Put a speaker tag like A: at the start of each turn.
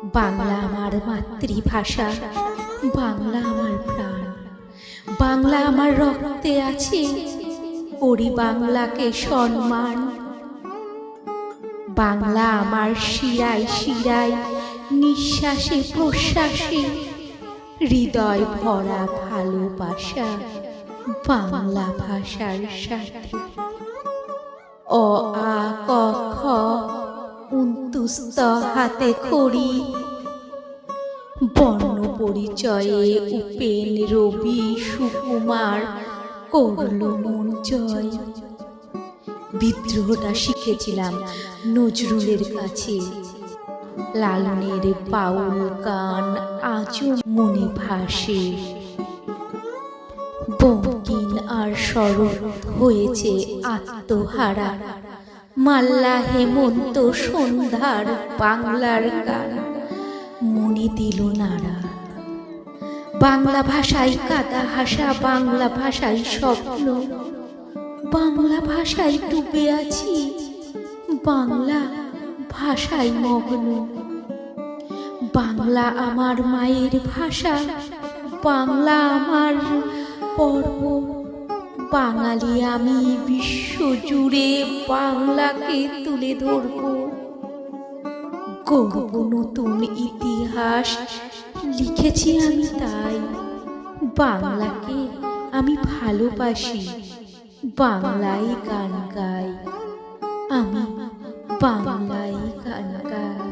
A: বাংলা আমার মাতৃভাষা, বাংলা আমার প্রাণ, বাংলা আমার রক্তে আছে, করি বাংলাকে সম্মান। বাংলা আমার শিরায় শিরায়, নিঃশ্বাসে প্রশ্বাসে, হৃদয় ভরা ভালোবাসা বাংলা ভাষার সাথে। অ আ ক খ উন্তুস্ত হাতে খড়ি, বর্ণ পরিচয়ে উপেন রবি সুকুমার করল মন জয়। বিদ্রোহটা শিখেছিলাম নজরুলের কাছে, লালনের বাউল গান আজও মনে ভাসে। বঙ্কিম আর শরৎ হয়েছে আত্মহারা, মাল্লা হেমন্ত সন্ধ্যার বাংলার গান মনে দিল নাড়া। বাংলা ভাষায় কাদা হাসা, বাংলা ভাষায় স্বপ্ন, বাংলা ভাষায় ডুবে আছি, বাংলা ভাষায় মগ্ন। বাংলা আমার মায়ের ভাষা, বাংলা আমার পর্ব। বাঙালি আমি, বিশ্ব জুড়ে বাংলাকে তুলে ধরব। গর্ব নতুন ইতিহাস লিখেছি আমি, তাই বাংলাকে আমি ভালোবাসি, বাংলায় গান গাই, আমি বাংলায় গান গাই।